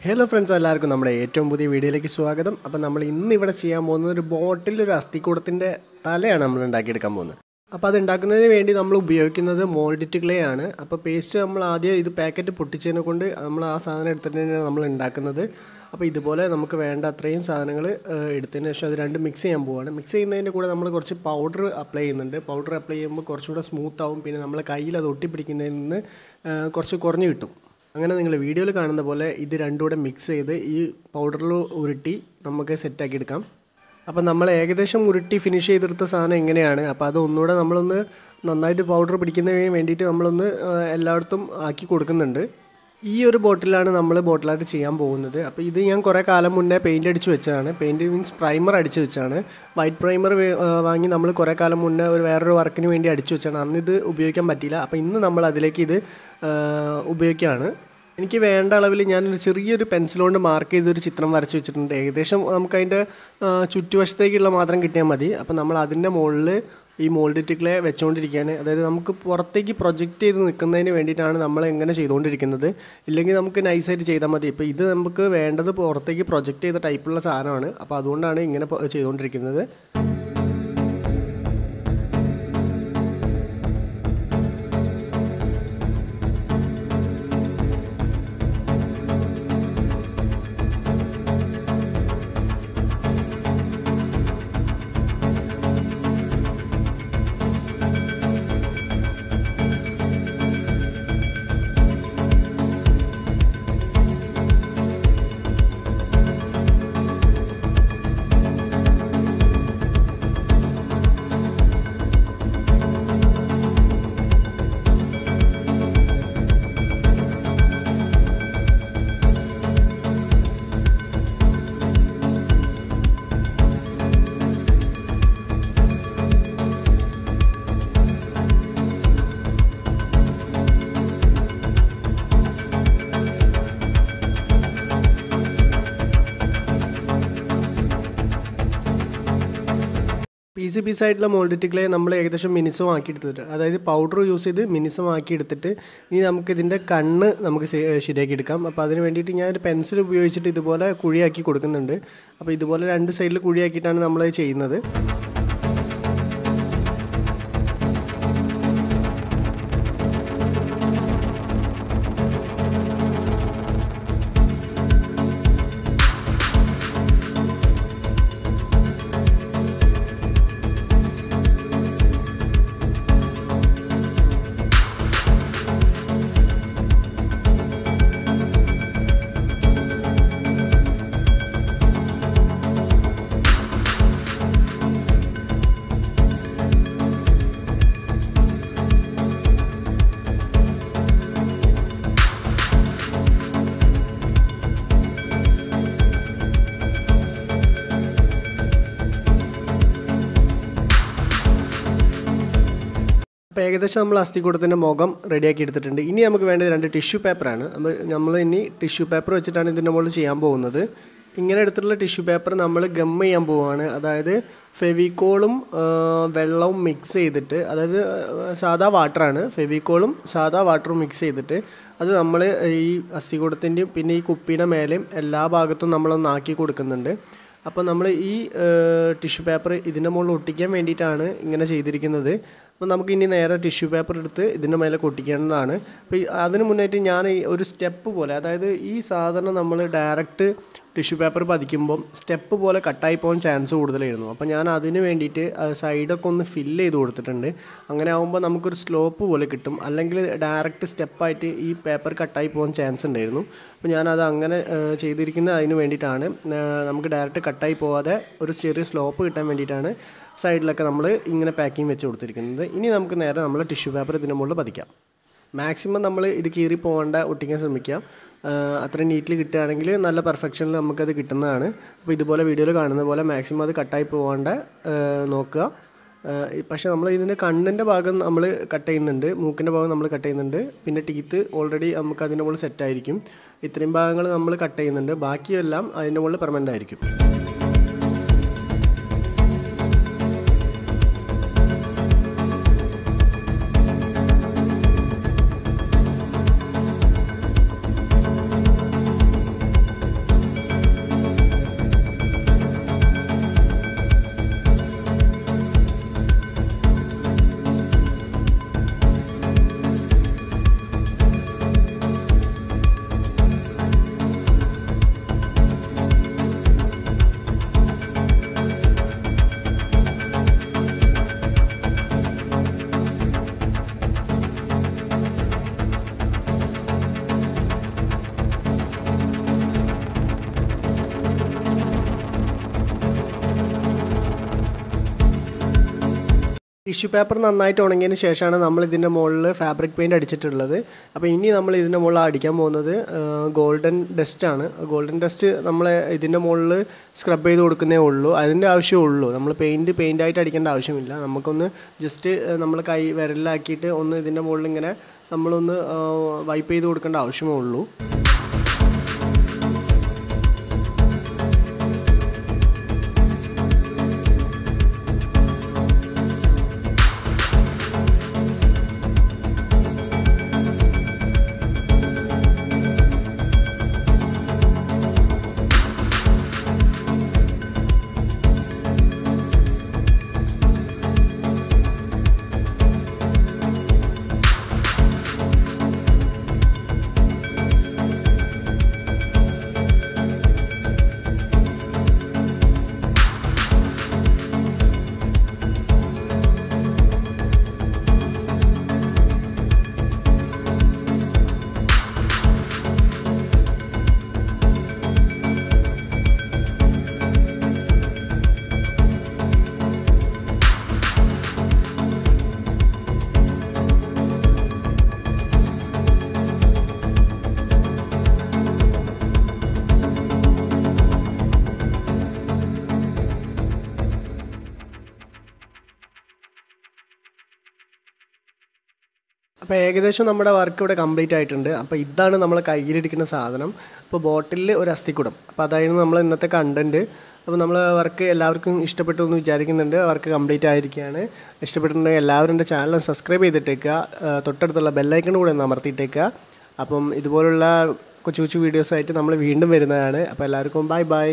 Hello friends, എല്ലാവർക്കും നമ്മുടെ ഏറ്റവും പുതിയ വീഡിയോയിലേക്ക് സ്വാഗതം. അപ്പോൾ നമ്മൾ ഇന്ന് ഇവിടെ ചെയ്യാൻ പോകുന്നത് ഒരു ബോട്ടിലൊരു അസ്ഥിക്കൂടത്തിൻ്റെ തലയാണ് നമ്മൾ ഉണ്ടാക്കിയെടുക്കാൻ പോകുന്നത്. അപ്പോൾ അത് ഉണ്ടാക്കുന്നതിന് വേണ്ടി നമ്മൾ ഉപയോഗിക്കുന്നത് മോൾഡിറ്റ് ക്ലേ ആണ്. അപ്പോൾ പേസ്റ്റ് നമ്മൾ ആദ്യം ഇത് പാക്കറ്റ് പൊട്ടിച്ചതിനെ കൊണ്ട് നമ്മൾ ആ സാധനം എടുത്തിട്ട് തന്നെയാണ് നമ്മൾ ഉണ്ടാക്കുന്നത്. അപ്പോൾ ഇതുപോലെ നമുക്ക് വേണ്ട അത്രയും സാധനങ്ങൾ എടുത്തതിന് ശേഷം അത് രണ്ടും മിക്സ് ചെയ്യാൻ പോവുകയാണ്. മിക്സ് ചെയ്യുന്നതിൻ്റെ കൂടെ നമ്മൾ കുറച്ച് പൗഡർ അപ്ലൈ ചെയ്യുന്നുണ്ട്. പൗഡർ അപ്ലൈ ചെയ്യുമ്പോൾ കുറച്ചുകൂടെ സ്മൂത്ത് ആവും, പിന്നെ നമ്മൾ കയ്യിൽ അത് ഒട്ടിപ്പിടിക്കുന്നതിൽ നിന്ന് കുറച്ച് കുറഞ്ഞ് കിട്ടും. അങ്ങനെ നിങ്ങൾ വീഡിയോയിൽ കാണുന്ന പോലെ ഇത് രണ്ടും കൂടെ മിക്സ് ചെയ്ത് ഈ പൗഡറിൽ ഉരുട്ടി നമുക്ക് സെറ്റാക്കി എടുക്കാം. അപ്പോൾ നമ്മൾ ഏകദേശം ഉരുട്ടി ഫിനിഷ് ചെയ്തെടുത്ത സാധനം എങ്ങനെയാണ്, അപ്പോൾ അത് ഒന്നുകൂടെ നമ്മളൊന്ന് നന്നായിട്ട് പൗഡർ പിടിക്കുന്നതിന് വേണ്ടിയിട്ട് നമ്മളൊന്ന് എല്ലായിടത്തും ആക്കി കൊടുക്കുന്നുണ്ട്. ഈ ഒരു ബോട്ടിലാണ് നമ്മൾ ബോട്ടിലായിട്ട് ചെയ്യാൻ പോകുന്നത്. അപ്പോൾ ഇത് ഞാൻ കുറേ കാലം മുന്നേ പെയിൻറ്റ് അടിച്ച് വെച്ചതാണ്. പെയിൻറ്റ് മീൻസ് പ്രൈമർ അടിച്ച് വെച്ചാണ്. വൈറ്റ് പ്രൈമർ വാങ്ങി നമ്മൾ കുറേ കാലം മുന്നേ വേറൊരു വർക്കിന് വേണ്ടി അടിച്ച് വെച്ചാണ്. അന്ന് ഇത് ഉപയോഗിക്കാൻ പറ്റിയില്ല. അപ്പോൾ ഇന്ന് നമ്മൾ അതിലേക്ക് ഇത് ഉപയോഗിക്കുകയാണ്. എനിക്ക് വേണ്ട അളവിൽ ഞാനൊരു ചെറിയൊരു പെൻസിൽ കൊണ്ട് മാർക്ക് ചെയ്തൊരു ചിത്രം വരച്ച് വെച്ചിട്ടുണ്ട്. ഏകദേശം നമുക്കതിൻ്റെ ചുറ്റുവശത്തേക്കുള്ള മാത്രം കിട്ടിയാൽ മതി. അപ്പോൾ നമ്മൾ അതിൻ്റെ മുകളിൽ ഈ മോൾഡിറ്റ് ക്ലേ വെച്ചുകൊണ്ടിരിക്കുകയാണ്. അതായത് നമുക്ക് പുറത്തേക്ക് പ്രൊജക്റ്റ് ചെയ്ത് നിൽക്കുന്നതിന് വേണ്ടിയിട്ടാണ് നമ്മൾ എങ്ങനെ ചെയ്തുകൊണ്ടിരിക്കുന്നത്. ഇല്ലെങ്കിൽ നമുക്ക് നൈസായിട്ട് ചെയ്താൽ മതി. ഇപ്പോൾ ഇത് നമുക്ക് വേണ്ടത് പുറത്തേക്ക് പ്രൊജക്റ്റ് ചെയ്ത ടൈപ്പുള്ള സാധനമാണ്. അപ്പോൾ അതുകൊണ്ടാണ് ഇങ്ങനെ ചെയ്തുകൊണ്ടിരിക്കുന്നത്. പീസായിട്ടുള്ള മോൾഡിറ്റ് ക്ലേ നമ്മൾ ഏകദേശം മിനിസമാക്കി എടുത്തിട്ട്, അതായത് പൗഡർ യൂസ് ചെയ്ത് മിനിസമാക്കി എടുത്തിട്ട് ഇനി നമുക്കിതിൻ്റെ കണ്ണ് നമുക്ക് ശരിയാക്കി എടുക്കാം. അപ്പോൾ അതിന് വേണ്ടിയിട്ട് ഞാനൊരു പെൻസിൽ ഉപയോഗിച്ചിട്ട് ഇതുപോലെ കുഴിയാക്കി കൊടുക്കുന്നുണ്ട്. അപ്പോൾ ഇതുപോലെ രണ്ട് സൈഡിൽ കുഴിയാക്കിയിട്ടാണ് നമ്മൾ ചെയ്യുന്നത്. അപ്പോൾ ഏകദേശം നമ്മൾ അസ്ഥിക്കൂടത്തിൻ്റെ മുഖം റെഡിയാക്കി എടുത്തിട്ടുണ്ട്. ഇനി നമുക്ക് വേണ്ടത് രണ്ട് ടിഷ്യൂ പേപ്പറാണ്. നമ്മൾ ഇനി ടിഷ്യൂ പേപ്പർ വെച്ചിട്ടാണ് ഇതിൻ്റെ മുകളിൽ ചെയ്യാൻ പോകുന്നത്. ഇങ്ങനെ എടുത്തിട്ടുള്ള ടിഷ്യൂ പേപ്പർ നമ്മൾ ഗം ചെയ്യാൻ പോവുകയാണ്. അതായത് ഫെവിക്കോളും വെള്ളവും മിക്സ് ചെയ്തിട്ട്, അതായത് സാധാ വാട്ടറാണ്, ഫെവിക്കോളും സാധാ വാട്ടറും മിക്സ് ചെയ്തിട്ട് അത് നമ്മൾ ഈ അസ്ഥിക്കൂടത്തിൻ്റെയും പിന്നെ ഈ കുപ്പിയുടെ മേലെയും എല്ലാ ഭാഗത്തും നമ്മളൊന്ന് ആക്കി കൊടുക്കുന്നുണ്ട്. അപ്പോൾ നമ്മൾ ഈ ടിഷ്യൂ പേപ്പർ ഇതിൻ്റെ മുകളിൽ ഒട്ടിക്കാൻ വേണ്ടിയിട്ടാണ് ഇങ്ങനെ ചെയ്തിരിക്കുന്നത്. അപ്പോൾ നമുക്ക് ഇനി നേരെ ടിഷ്യൂ പേപ്പർ എടുത്ത് ഇതിൻ്റെ മേലെ ഒട്ടിക്കേണ്ടതാണ്. അപ്പോൾ അതിന് മുന്നായിട്ട് ഞാൻ ഒരു സ്റ്റെപ്പ് പോലെ, അതായത് ഈ സാധനം നമ്മൾ ഡയറക്റ്റ് ടിഷ്യൂ പേപ്പർ പതിക്കുമ്പം സ്റ്റെപ്പ് പോലെ കട്ടായി പോകാൻ ചാൻസ് കൂടുതലായിരുന്നു. അപ്പോൾ ഞാൻ അതിന് വേണ്ടിയിട്ട് സൈഡൊക്കെ ഒന്ന് ഫില്ല് ചെയ്ത് കൊടുത്തിട്ടുണ്ട്. അങ്ങനെ ആകുമ്പോൾ നമുക്കൊരു സ്ലോപ്പ് പോലെ കിട്ടും. അല്ലെങ്കിൽ ഡയറക്റ്റ് സ്റ്റെപ്പായിട്ട് ഈ പേപ്പർ കട്ടായി പോകാൻ ചാൻസ് ഉണ്ടായിരുന്നു. അപ്പോൾ ഞാനത് അങ്ങനെ ചെയ്തിരിക്കുന്നത് അതിന് വേണ്ടിയിട്ടാണ്. നമുക്ക് ഡയറക്റ്റ് കട്ടായി പോകാതെ ഒരു ചെറിയ സ്ലോപ്പ് കിട്ടാൻ വേണ്ടിയിട്ടാണ് സൈഡിലൊക്കെ നമ്മൾ ഇങ്ങനെ പാക്കിങ് വെച്ച് കൊടുത്തിരിക്കുന്നത്. ഇനി നമുക്ക് നേരെ നമ്മൾ ടിഷ്യൂ പേപ്പർ ഇതിൻ്റെ മുകളിൽ പതിക്കാം. മാക്സിമം നമ്മൾ ഇത് കീറി പോകാണ്ട് ഒട്ടിക്കാൻ ശ്രമിക്കാം. അത്രയും നീറ്റിൽ കിട്ടുകയാണെങ്കിൽ നല്ല പെർഫെക്ഷനിൽ നമുക്കത് കിട്ടുന്നതാണ്. അപ്പോൾ ഇതുപോലെ വീഡിയോയിൽ കാണുന്ന പോലെ മാക്സിമം അത് കട്ടായി പോകാണ്ട് നോക്കുക. പക്ഷേ നമ്മൾ ഇതിൻ്റെ കണ്ണിൻ്റെ ഭാഗം നമ്മൾ കട്ട് ചെയ്യുന്നുണ്ട്, മൂക്കിൻ്റെ ഭാഗം നമ്മൾ കട്ട് ചെയ്യുന്നുണ്ട്, പിന്നെ ടീത്ത് ഓൾറെഡി നമുക്ക് അതിൻ്റെ മുകളിൽ സെറ്റായിരിക്കും. ഇത്രയും ഭാഗങ്ങൾ നമ്മൾ കട്ട് ചെയ്യുന്നുണ്ട്, ബാക്കിയെല്ലാം അതിൻ്റെ മുകളിൽ പെർമനൻ്റ് ആയിരിക്കും. ടിഷ്യൂ പേപ്പർ നന്നായിട്ട് ഉണങ്ങിയതിന് ശേഷമാണ് നമ്മൾ ഇതിൻ്റെ മുകളിൽ ഫാബ്രിക് പെയിൻറ്റ് അടിച്ചിട്ടുള്ളത്. അപ്പോൾ ഇനി നമ്മൾ ഇതിൻ്റെ മുകളിൽ അടിക്കാൻ പോകുന്നത് ഗോൾഡൻ ഡസ്റ്റാണ്. ഗോൾഡൻ ഡസ്റ്റ് നമ്മൾ ഇതിൻ്റെ മുകളിൽ സ്ക്രബ് ചെയ്ത് കൊടുക്കുന്നേ ഉള്ളൂ, അതിൻ്റെ ആവശ്യമേ ഉള്ളൂ. നമ്മൾ പെയിൻറ്റായിട്ട് അടിക്കേണ്ട ആവശ്യമില്ല. നമുക്കൊന്ന് ജസ്റ്റ് നമ്മൾ കൈ വിരലിലാക്കിയിട്ട് ഒന്ന് ഇതിൻ്റെ മുകളിൽ ഇങ്ങനെ നമ്മളൊന്ന് വൈപ്പ് ചെയ്ത് കൊടുക്കേണ്ട ആവശ്യമേ ഉള്ളൂ. അപ്പോൾ ഏകദേശം നമ്മുടെ വർക്ക് ഇവിടെ കംപ്ലീറ്റ് ആയിട്ടുണ്ട്. അപ്പോൾ ഇതാണ് നമ്മൾ കയ്യിലിരിക്കുന്ന സാധനം. അപ്പോൾ ബോട്ടിലിൽ ഒരു അസ്ഥിക്കുടം. അപ്പോൾ അതായിരുന്നു നമ്മൾ ഇന്നത്തെ കണ്ടൻറ്റ്. അപ്പോൾ നമ്മൾ വർക്ക് എല്ലാവർക്കും ഇഷ്ടപ്പെട്ടു എന്ന് വിചാരിക്കുന്നുണ്ട്. വർക്ക് കംപ്ലീറ്റ് ആയിരിക്കുകയാണ്. ഇഷ്ടപ്പെട്ടിട്ടുണ്ടെങ്കിൽ എല്ലാവരും എൻ്റെ ചാനൽ സബ്സ്ക്രൈബ് ചെയ്തിട്ടേക്കുക, തൊട്ടടുത്തുള്ള ബെല്ലൈക്കൺ കൂടെ ഒന്ന് അമർത്തിയിട്ടേക്കുക. അപ്പം ഇതുപോലുള്ള കൊച്ചു കൊച്ചു വീഡിയോസായിട്ട് നമ്മൾ വീണ്ടും വരുന്നതാണ്. അപ്പോൾ എല്ലാവർക്കും ബൈ ബൈ.